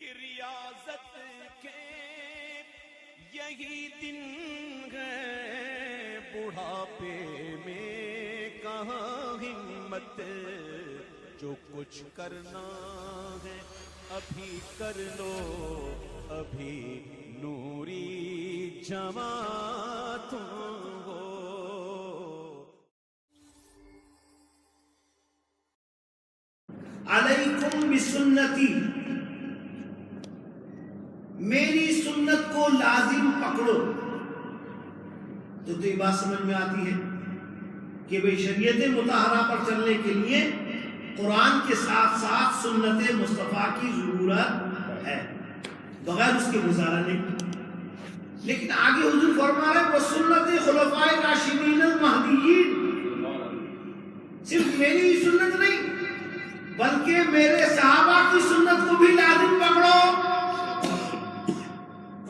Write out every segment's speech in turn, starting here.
کہ ریاضت کے یہی دن ہے، بڑھاپے میں کہاں ہمت، جو کچھ کرنا ہے ابھی کر لو، ابھی نوری جوان تم ہو۔ علیکم بسنتی، میری سنت کو لازم پکڑو۔ تو یہ بات سمجھ میں آتی ہے کہ بھئی شریعت مطہرہ پر چلنے کے لیے قرآن کے ساتھ ساتھ سنت مصطفیٰ کی ضرورت ہے، بغیر اس کے گزارا نہیں۔ لیکن آگے حضور فرما رہے ہیں وہ سنت خلفائے راشدین المہدیین، صرف میری سنت نہیں بلکہ میرے صحابہ کی سنت کو بھی لازم پکڑو۔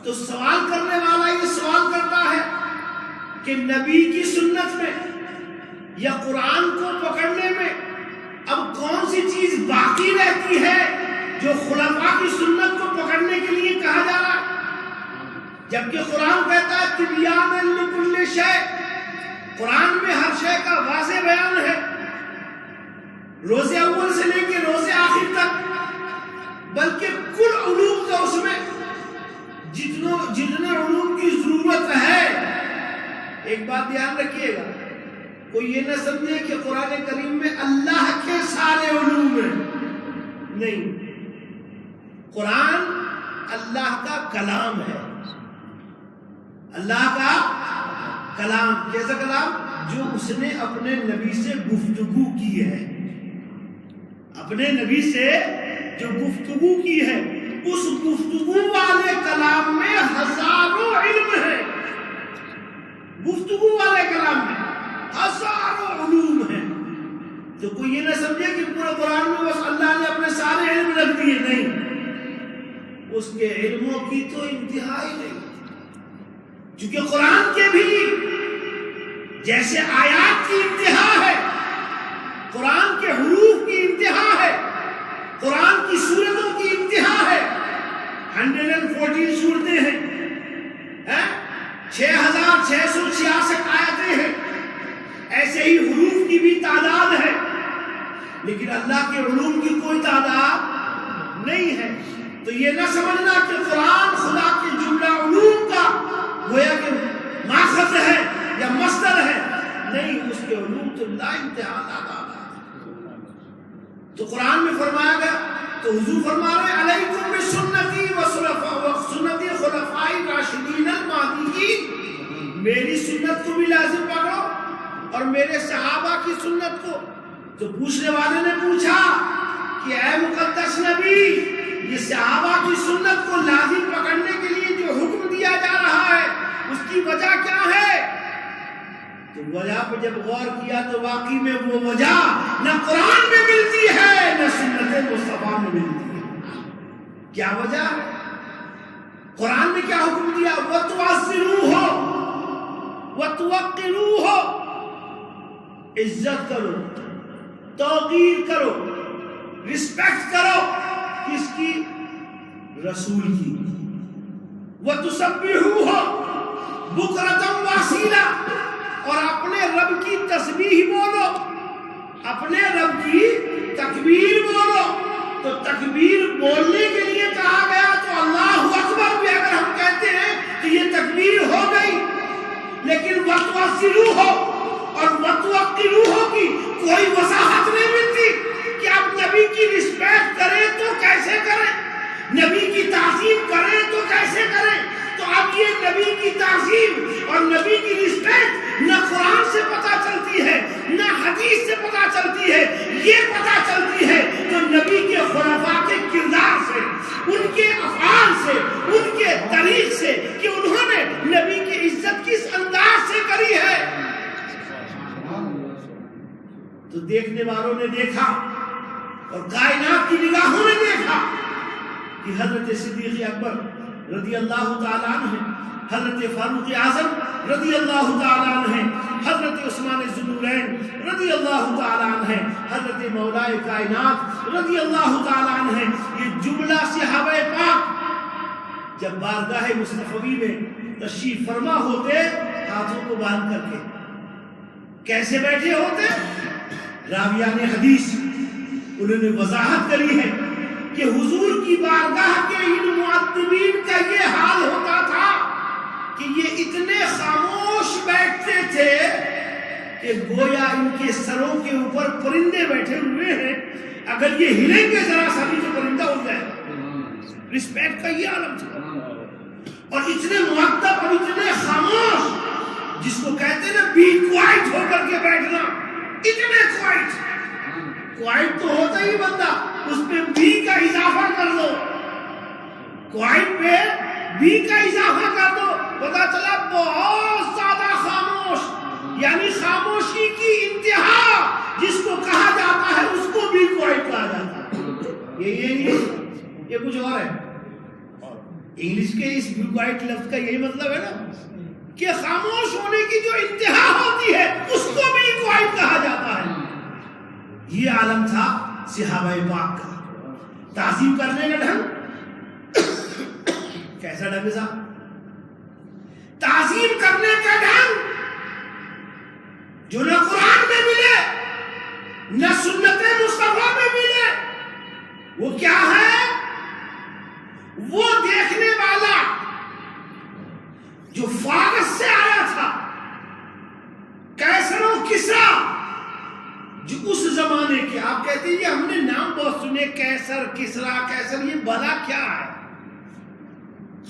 تو سوال کرنے والا یہ سوال کرتا ہے کہ نبی کی سنت میں یا قرآن کو پکڑنے میں اب کون سی چیز باقی رہتی ہے جو خلفاء کی سنت کو پکڑنے کے لیے کہا جا رہا ہے، جبکہ قرآن کہتا ہے تبیان لکل شیء، قرآن میں ہر شے کا واضح بیان ہے، روز اول سے لے کے روز آخر تک، بلکہ کل علوم کا اس میں جتنے علوم کی ضرورت ہے۔ ایک بات دھیان رکھیے گا، کوئی یہ نہ سمجھے کہ قرآن کریم میں اللہ کے سارے علوم ہیں، نہیں، قرآن اللہ کا کلام ہے، اللہ کا کلام۔ کیسا کلام؟ جو اس نے اپنے نبی سے گفتگو کی ہے، اپنے نبی سے جو گفتگو کی ہے، اس گفتگو والے کلام میں ہزاروں علم ہے، گفتگو والے کلام میں ہزاروں علوم ہیں۔ تو کوئی یہ نہ سمجھے کہ پورے قرآن میں بس اللہ نے اپنے سارے علم رکھ دیے، نہیں، اس کے علموں کی تو انتہا ہی نہیں، کیونکہ قرآن کے بھی جیسے آیات کی انتہا ہے، قرآن کے حروف کی انتہا ہے، قرآن کی سورتوں کی انتہا ہے، 114 سورتیں ہیں، 6666 آیتیں ہیں، ایسے ہی حروف کی بھی تعداد ہے، لیکن اللہ کے علوم کی کوئی تعداد نہیں ہے۔ تو یہ نہ سمجھنا کہ قرآن خدا کے جملہ علوم کا گویا کہ ماخذ ہے یا مصدر ہے، نہیں، اس کے علوم تو لا انتہا تعداد ہے۔ تو قرآن میں فرمایا گیا، تو حضور فرما رہے ہیں علیکم بسنتی و سنت خلفاء راشدین المہدیین، میری سنت کو بھی لازم پکڑو اور میرے صحابہ کی سنت کو۔ تو پوچھنے والے نے پوچھا کہ اے مقدس نبی، یہ صحابہ کی سنت کو لازم پکڑنے کے لیے جو حکم دیا جا رہا ہے اس کی وجہ کیا ہے؟ تو وجہ پہ جب غور کیا تو واقعی میں وہ وجہ نہ قرآن میں ملتی ہے نہ سنت مصطفیٰ میں ملتی ہے۔ کیا وجہ ہے؟ قرآن نے کیا حکم دیا؟ وَتُعَزِّرُوهُ وَتُوَقِّرُوهُ، عزت کرو، توقیر کرو، رسپیکٹ کرو، کس کی؟ رسول کی۔ وَتُسَبِّحُوهُ بُكْرَةً وَأَصِيلًا، اور اپنے رب کی تسبیح بولو، اپنے رب کی تکبیر بولو۔ تو تکبیر بولنے کے لیے کہا گیا تو اللہ اکبر بھی اگر ہم کہتے ہیں تو یہ تکبیر ہو گئی، لیکن وَتُعَزِّرُوهُ اور وَتُوَقِّرُوهُ کی کوئی وضاحت نہیں ملتی کہ آپ نبی کی رسپیکٹ کریں تو کیسے کریں، نبی کی تعظیم کریں تو کیسے کریں۔ تو اب یہ نبی کی تعظیم اور نبی کی رسپیکٹ نہ قرآن سے پتہ چلتی ہے نہ حدیث سے پتہ چلتی ہے، یہ پتہ چلتی ہے تو نبی کے خلفاء کے کردار سے، ان کے افعال سے، ان کے طریق سے کہ انہوں نے نبی کی عزت کس انداز سے کری ہے۔ تو دیکھنے والوں نے دیکھا اور کائنات کی نگاہوں نے دیکھا کہ حضرت صدیق اکبر رضی اللہ تعالیٰ عنہ، حضرت فاروق اعظم رضی اللہ تعالیٰ عنہ، حضرت عثمان ذوالنورین رضی اللہ تعالیٰ عنہ، حضرت مولا کائنات رضی اللہ تعالیٰ عنہ، یہ جملہ صحابہ پاک جب بارگاہ مصطفی میں تشریف فرما ہوتے ہاتھوں کو باندھ کر کے کیسے بیٹھے ہوتے؟ راویان حدیث انہوں نے وضاحت کری ہے کہ حضور کی بارگاہ کے ان معتبین کا یہ حال ہوتا تھا کہ یہ اتنے خاموش بیٹھتے تھے کہ گویا ان کے سروں کے اوپر پرندے بیٹھے ہوئے ہیں، اگر یہ ہلیں گے ذرا سا بھی تو پرندہ ہو جائے گا۔ رسپیکٹ کا یہ عالم تھا، اور اتنے مؤدب اور اتنے خاموش، جس کو کہتے ہیں نا بی کوائٹ ہو کر کے بیٹھنا، اتنے کوائٹ تو ہوتا ہی بندہ، اس پہ بی کا اضافہ کر دو، کوائٹ پہ بی کا اضافہ کر دو، پتا چلا بہت زیادہ خاموش، یعنی خاموشی کی انتہا جس کو کہا جاتا ہے اس کو بھی کوائٹ کہا جاتا ہے۔ یہ کچھ اور ہے، انگلش کے اس بی کوائٹ لفظ کا یہی مطلب ہے نا کہ خاموش ہونے کی جو انتہا ہوتی ہے اس کو بھی کوائٹ کہا جاتا ہے۔ یہ عالم تھا صحابہ پاک کا، تعظیم کرنے کا ڈھنگ کیسا ڈھنگ تھا؟ تعظیم کرنے کا ڈھنگ جو نہ قرآن میں ملے نہ سنت مصطفیٰ میں ملے، وہ کیا ہے؟ وہ دیکھنے والا جو فارس سے آیا تھا، کیسر و کسرا، جو اس زمانے کے، آپ کہتے ہیں یہ ہم نے نام بہت سنے، کیسر کسرا کیسر، یہ بلا کیا ہے؟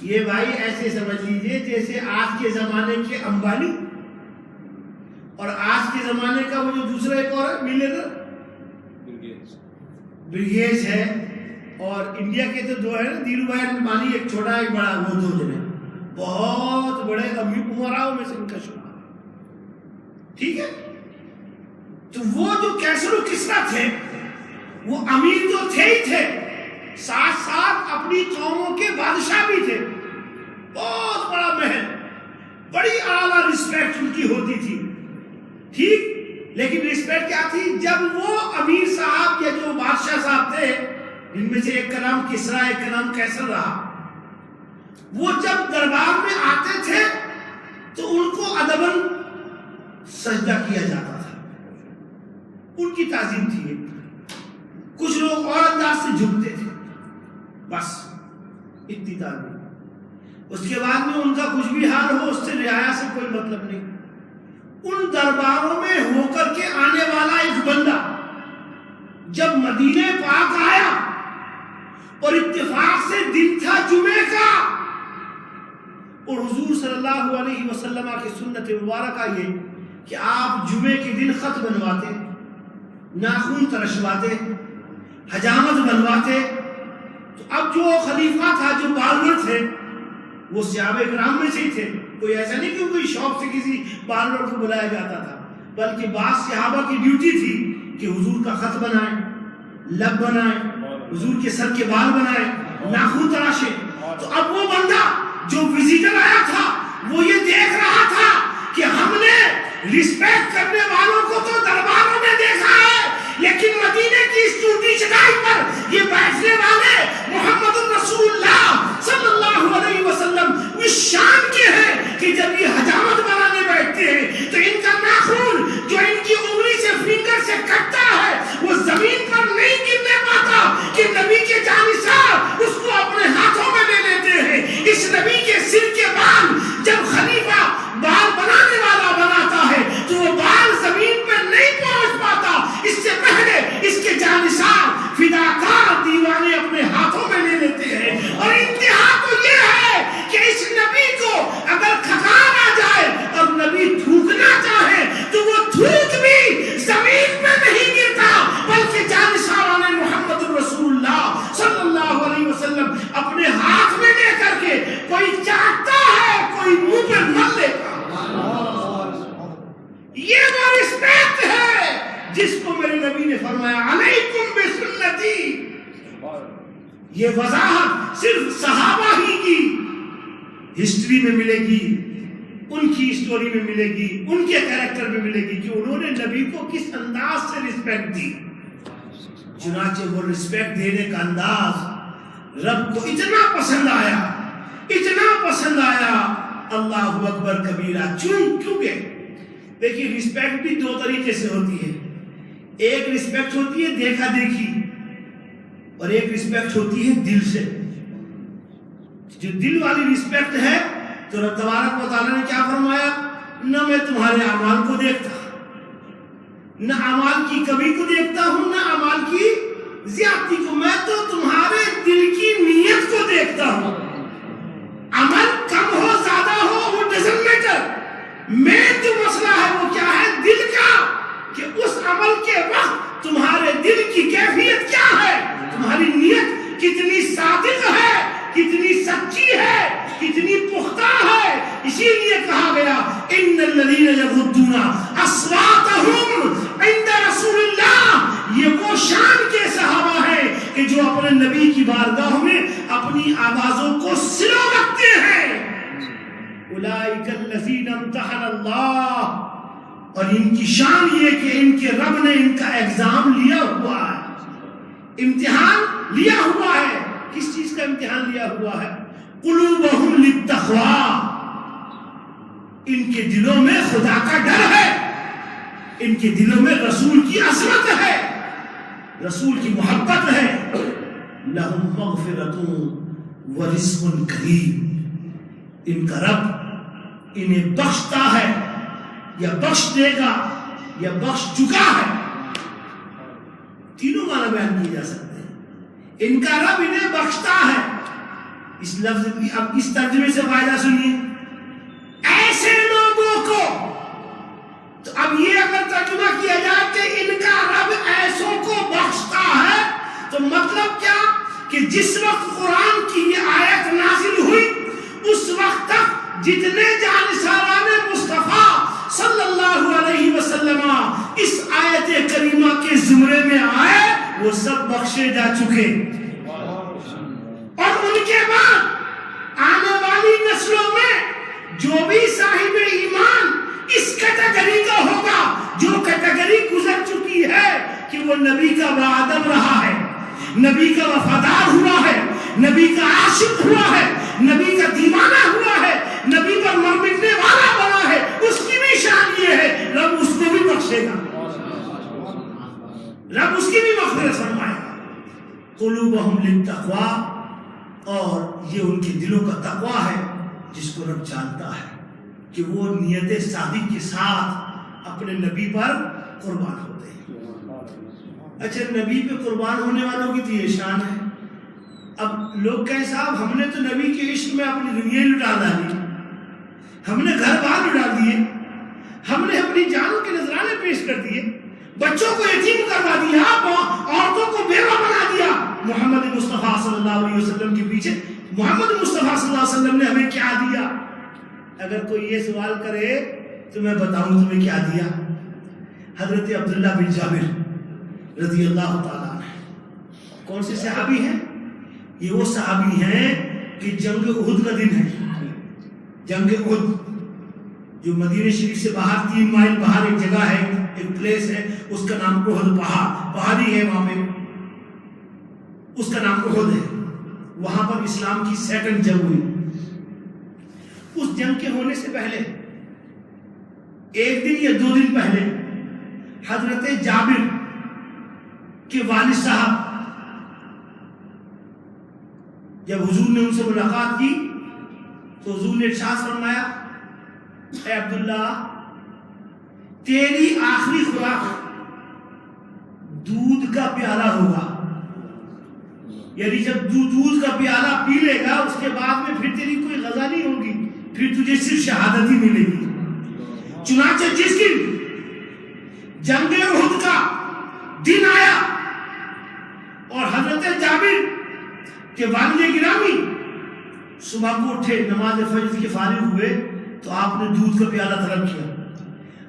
یہ بھائی ایسے سمجھ لیجئے جیسے آج کے زمانے کے امبانی اور آج کے زمانے کا وہ جو دوسرا ایک اور ہے ملیگر بل گیٹس ہے، اور انڈیا کے تو دو ہے نا، دھیرو بھائی امبانی، ایک چھوٹا ایک بڑا، وہ دو جنے بہت بڑے امراؤں میں سے ان کا شمار، ٹھیک ہے؟ تو وہ جو کیسر و کسرا تھے وہ امیر تو تھے ہی تھے، ساتھ ساتھ اپنی قوموں کے بادشاہ بھی تھے، بہت بڑا محل، بڑی اعلیٰ رسپیکٹ ان کی ہوتی تھی، ٹھیک؟ لیکن رسپیکٹ کیا تھی؟ جب وہ امیر صاحب یا جو بادشاہ صاحب تھے، جن میں سے ایک کا نام کسرا ایک کا نام کیسر رہا، وہ جب دربار میں آتے تھے تو ان کو ادباً سجدہ کیا جاتا تھا، ان کی تعظیم تھی۔ کچھ لوگ اور انداز سے جھکتے تھے، بس اتنی تعظیم۔ اس کے بعد میں ان کا کچھ بھی حال ہو، اس سے رعایا سے کوئی مطلب نہیں۔ ان درباروں میں ہو کر کے آنے والا ایک بندہ جب مدینہ پاک آیا، اور اتفاق سے دن تھا جمعے کا، اور حضور صلی اللہ علیہ وسلم کی سنت مبارکہ یہ کہ آپ جمعے کے دن خط بنواتے، ناخن ترشواتے، حجامت بنواتے، تو اب جو خلیفہ تھا، جو باربر تھے، وہ صحابہ کرام میں سے ہی تھے، کوئی ایسا نہیں کہ کوئی شوق سے کسی باربر کو بلایا جاتا تھا، بلکہ بعض صحابہ کی ڈیوٹی تھی کہ حضور کا خط بنائیں، لب بنائیں، حضور کے سر کے بال بنائیں، ناخن تراشیں۔ تو اب وہ بندہ جو وزیٹر آیا تھا وہ یہ دیکھ رہا تھا کہ ہم نے رسپیکٹ کرنے والوں کو تو درباروں میں دیکھا ہے، لیکن مدینے کی اس ٹوٹی چٹائی پر یہ بیٹھنے والے محمد رسول اللہ صلی اللہ علیہ وسلم اس شان کے ہیں کہ جب یہ حجامت بنانے بیٹھتے ہیں تو ان کا ناخن جو ان کی انگلی سے فنگر سے کٹتا ہے وہ زمین پر نہیں گرنے پاتا کہ نبی کے جانثار اس کو اپنے ہاتھوں میں لے لیتے ہیں۔ اس نبی کے سر کے بال جب خلیفہ بال بنانے والا بناتا ہے تو وہ بال زمین پر نہیں پہنچ پاتا، اس سے پہلے اس کے جانثار فداکار دیوانے اپنے ہاتھوں میں لے لیتے ہیں۔ اور انتہا تو یہ ہے کہ اس نبی کو اگر تھکان آ جائے اور نبی تھوکنا چاہے تو وہ تھوک بھی زمین پہ نہیں گرتا، بلکہ جانثاران محمد رسول اللہ صلی اللہ علیہ وسلم اپنے ہاتھ میں لے کر کے کوئی چاہتا ہے کوئی منہ پہ مل لیتا۔ یہ وہ رسپیکٹ ہے جس کو میرے نبی نے فرمایا علیکم بسنتی۔ یہ وضاحت صرف صحابہ ہی کی ہسٹری میں ملے گی، ان کی اسٹوری میں ملے گی، ان کے کریکٹر میں ملے گی کہ انہوں نے نبی کو کس انداز سے رسپیکٹ دی۔ چنانچہ وہ رسپیکٹ دینے کا انداز رب کو اتنا پسند آیا اتنا پسند آیا، اللہ اکبر کبیرہ، کیونکہ دیکھیے رسپیکٹ بھی دو طریقے سے ہوتی ہے. ایک رسپیکٹ ہوتی ہے دیکھا دیکھی، اور ایک رسپیکٹ ہوتی ہے دل سے. جو دل والی رسپیکٹ ہے تو رب تبارک و تعالیٰ نے کیا فرمایا، نہ میں تمہارے اعمال کو دیکھتا، نہ اعمال کی کمی کو دیکھتا ہوں، نہ اعمال کی زیادتی کو، میں تو تمہارے دل کی نیت کو دیکھتا ہوں. عمل کم ہو زیادہ ہو وہ ڈزنٹ میٹر، مین جو مسئلہ ہے وہ کیا ہے، دل کا، کہ اس عمل کے وقت تمہارے دل کی کیفیت کیا ہے، تمہاری نیت کتنی صادق ہے، کتنی سچی ہے، کتنی پختہ ہے. اسی لیے کہا گیا ان الذین یغضون اصواتهم عند رسول اللہ، یہ وہ شان کے صحابہ ہیں کہ جو اپنے نبی کی بارگاہ میں اپنی آوازوں کو سلو رکھتے ہیں. اولئک الذین امتحن اللہ، اور ان کی شان یہ کہ ان کے رب نے ان کا ایگزام لیا ہوا ہے، امتحان لیا ہوا ہے. کس چیز کا امتحان لیا ہوا ہے، قلوبہم للتقوی، ان کے دلوں میں خدا کا ڈر ہے، ان کے دلوں میں رسول کی عظمت ہے، رسول کی محبت ہے. لہم مغفرۃ ورزق کریم، ان کا رب انہیں بخشتا ہے یا بخش دے گا یا بخش چکا ہے. تینوں معنی بیان کیے جا سکتے ہیں. ان کا رب انہیں بخشتا ہے، اس لفظ کی اب اس ترجمے سے فائدہ سنیے، ایسے لوگوں کو. تو اب یہ اگر ترجمہ کیا جائے کہ ان کا رب ایسوں کو بخشتا ہے، تو مطلب کیا کہ جس وقت قرآن کی یہ آیت نازل ہوئی اس وقت تک جتنے جانشاران مصطفیٰ صلی اللہ علیہ وسلم اس آیت کریمہ کے زمرے میں آئے وہ سب بخشے جا چکے. اور ان کے بعد آنے والی نسلوں میں جو بھی صاحب ایمان اس کیٹیگری کا ہوگا، جو کیٹیگری گزر چکی ہے کہ وہ نبی کا باادب رہا ہے، نبی کا وفادار ہوا ہے، نبی کا عاشق ہوا ہے، نبی کا دیوانہ ہوا ہے، نبی پر مر مٹنے والا بنا ہے، اس کی بھی شان یہ ہے رب اس کو بھی بخشے گا، رب اس کی بھی مغفرت فرمائے گا. قلوبہم للتقوی، اور یہ ان کے دلوں کا تقوی ہے جس کو رب جانتا ہے کہ وہ نیت صادق کے ساتھ اپنے نبی پر قربان ہوتے ہیں. اچھا نبی پہ قربان ہونے والوں کی تو یہ شان ہے. اب لوگ کہیں صاحب ہم نے تو نبی کے عشق میں اپنی دنیا لٹا ڈالی، ہم نے گھر بار لٹا دیے، ہم نے اپنی جانوں کے نذرانے پیش کر دیے، بچوں کو یتیم کروا دیا، عورتوں کو بیوہ بنا دیا. محمد مصطفیٰ صلی اللہ علیہ وسلم کے پیچھے محمد مصطفیٰ صلی اللہ علیہ وسلم نے ہمیں کیا دیا؟ اگر کوئی یہ سوال کرے تو میں بتاؤں تمہیں کیا دیا. حضرت عبداللہ بن جابر رضی اللہ تعالیٰ عنہ کون سے صحابی ہیں؟ یہ وہ صحابی ہیں کہ جنگ احد کا دن ہے. جنگ احد جو مدینہ شریف سے باہر 3 مائل باہر ایک جگہ ہے، ایک پلیس ہے، اس کا نام احد پہاڑی ہے، وہاں پہ اس کا نام احد ہے. وہاں پر اسلام کی 2nd جنگ ہوئی. اس جنگ کے ہونے سے پہلے 1 دن یا 2 دن پہلے حضرت جابر کے والد صاحب جب حضور نے ان سے ملاقات کی تو حضور نے ارشاد فرمایا، اے عبداللہ تیری آخری خوراک دودھ کا پیالہ ہوگا، یعنی جب دودھ کا پیالہ پی لے گا اس کے بعد میں پھر تیری کوئی غذا نہیں ہوگی، پھر تجھے صرف شہادت ہی ملے گی. چنانچہ جس دن جنگ احد کا دن آیا اور حضرت جابر کہ والد گرامی صبح کو اٹھے، نماز فجر کے فارغ ہوئے تو آپ نے دودھ کا پیالہ طلب کیا.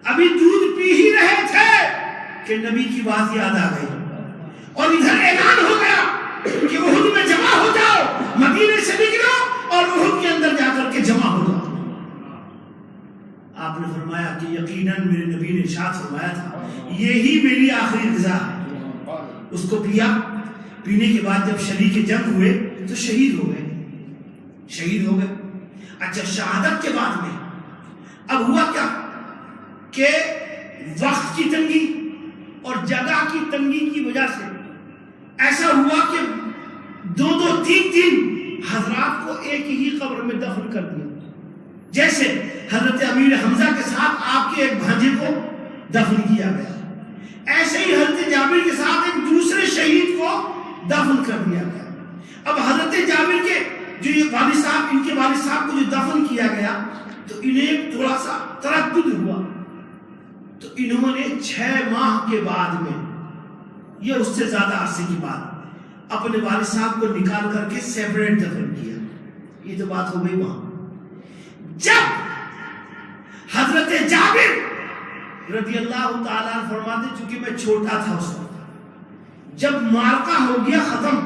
ابھی دودھ پی ہی رہے تھے کہ نبی کی بات یاد آ گئی اور ادھر اعلان ہو گیا کہ احد میں جمع ہو جاؤ، مدینے سے نکلو اور احد کے اندر جا کر کے جمع ہو جاؤ. آپ نے فرمایا کہ یقیناً میرے نبی نے ارشاد فرمایا تھا یہی میری آخری غذا ہے. اس کو پیا. پینے کے بعد جب شریک جنگ ہوئے تو شہید ہو گئے. شہید ہو گئے. اچھا شہادت کے بعد میں اب ہوا کیا کہ وقت کی تنگی اور جگہ کی تنگی کی وجہ سے ایسا ہوا کہ 2-3 حضرات کو ایک ہی قبر میں دفن کر دیا. جیسے حضرت امیر حمزہ کے ساتھ آپ کے ایک بھانجے کو دفن کیا گیا, ایسے ہی حضرت جابر کے ساتھ ایک دوسرے شہید کو دفن کر دیا گیا. اب حضرت جابر کے جو یہ والد صاحب, ان کے والد صاحب کو جو دفن کیا گیا تو انہیں تھوڑا سا تردد ہوا, تو انہوں نے 6 ماہ کے بعد میں, یہ اس سے زیادہ عرصے کی بات, اپنے والد صاحب کو نکال کر کے سیپریٹ دفن کیا. یہ تو بات ہو گئی وہاں. جب حضرت جابر رضی اللہ تعالیٰ فرماتے, چونکہ میں چھوٹا تھا اس وقت, جب معرکہ ہو گیا ختم,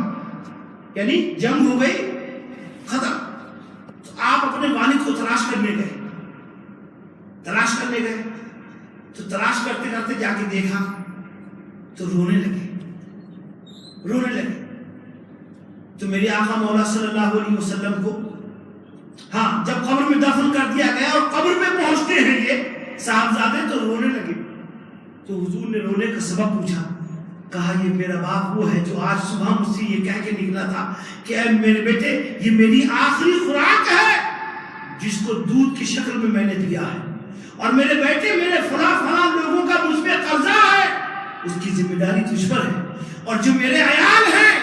یعنی جنگ ہو گئی ختم, تو آپ اپنے والد کو تلاش کرنے گئے. تو تلاش کرتے کرتے جا کے دیکھا تو رونے لگے. تو میرے آقا مولا صلی اللہ علیہ وسلم کو جب قبر میں دفن کر دیا گیا اور قبر میں پہنچتے ہیں یہ صاحبزادے تو رونے لگے. تو حضور نے رونے کا سبب پوچھا, کہا یہ میرا باپ وہ ہے جو آج صبح مجھ سے یہ کہہ کے نکلا تھا کہ اے میرے بیٹے یہ میری آخری خوراک ہے جس کو دودھ کی شکل میں نے دیا ہے, اور میرے بیٹے میرے فلاں لوگوں کا مجھ پہ قبضہ ہے, اس کی ذمہ داری تجھ پر ہے, اور جو میرے عیال ہیں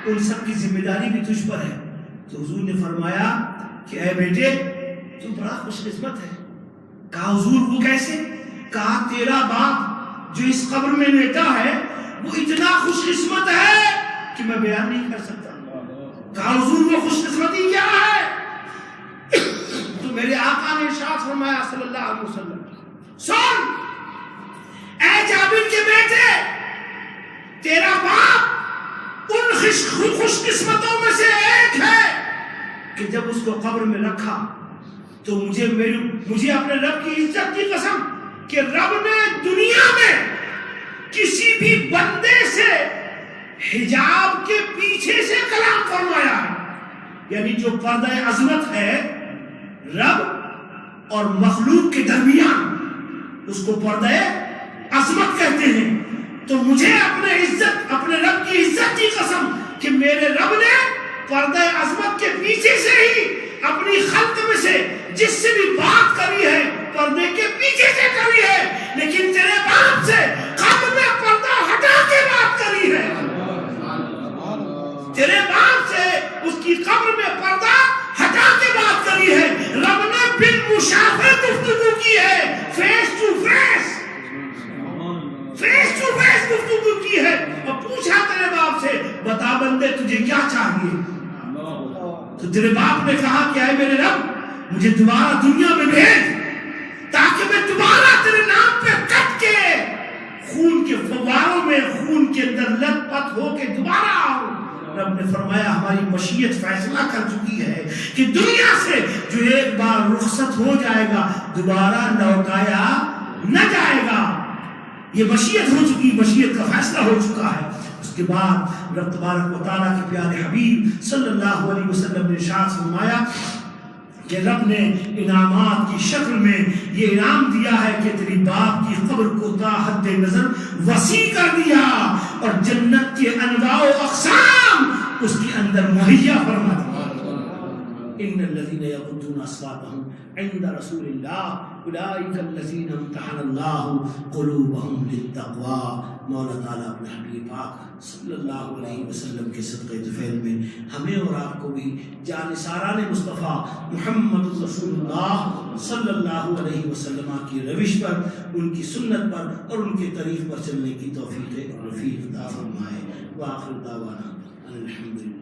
ان سب کی ذمہ داری بھی تجھ پر ہے. تو حضور نے فرمایا کہ اے بیٹے تو بڑا خوش قسمت ہے. کہا حضور وہ کیسے؟ کہا تیرا باپ جو اس قبر میں لیٹا ہے وہ اتنا خوش قسمت ہے کہ میں بیان نہیں کر سکتا. کہا حضور وہ خوش قسمتی کیا ہے؟ تو میرے آقا نے ارشاد فرمایا صلی اللہ علیہ وسلم, سن اے جابر کے بیٹے, تیرا باپ ان خوش قسمتوں میں سے ایک ہے کہ جب اس کو قبر میں رکھا تو مجھے اپنے رب کی عزت کی قسم کہ رب نے دنیا میں کسی بھی بندے سے حجاب کے پیچھے سے کلام فرمایا ہے. یعنی جو پردہ عظمت ہے رب اور مخلوق کے درمیان, اس کو پردہ عظمت کہتے ہیں. تو مجھے اپنے رب کی عزت کی قسم کہ میرے رب نے پردہ عظمت کے پیچھے سے ہی اپنی خلق میں سے جس سے بھی بات کری ہے پردے کے پیچھے سے کری ہے, لیکن تیرے باپ سے قبر میں پردہ ہٹا کے بات کری ہے. تیرے باپ سے اس کی قبر میں پردہ ہٹا کے بات کری ہے. رب نے بالمشافہہ گفتگو کی ہے, فیس ٹو فیس گفتگو کی ہے, اور پوچھا تیرے باپ سے بتا بندے تجھے کیا چاہیے. تو تیرے باپ نے کہا کہ اے میرے رب مجھے دوبارہ دنیا میں بھیج تاکہ میں دوبارہ تیرے نام پہ کٹ کے خون کے فواروں میں خون کے اندر لت پت ہو کے دوبارہ آؤں. رب نے فرمایا ہماری مشیت فیصلہ کر چکی ہے کہ دنیا سے جو ایک بار رخصت ہو جائے گا دوبارہ لوٹایا نہ جائے گا. یہ مشیت ہو چکی, مشیت کا فیصلہ ہو چکا ہے. اس کے بعد رب تبارک و تعالیٰ کے پیارے حبیب صلی اللہ علیہ وسلم نے ارشاد فرمایا کہ رب نے انعامات کی شکل میں یہ انعام دیا ہے کہ تیری باپ کی قبر کو تا حد نظر وسیع کر دیا, اور جنت کے انواع و اقسام اس کے اندر مہیا فرما دیا. ان الذين يغضون اصواتهم عند رسول الله اولئك الذين امتحن الله قلوبهم للتقوى. مولا تعالیٰ اپنے حبیب پاک صلی اللہ علیہ وسلم کے صدقے طفیل میں ہمیں اور آپ کو بھی جانثاران مصطفیٰ محمد رسول اللہ صلی اللہ علیہ وسلم کی روش پر, ان کی سنت پر اور ان کے طریق پر چلنے کی توفیق رفیق عطا فرمائے. وآخر دعوانا الحمدللہ.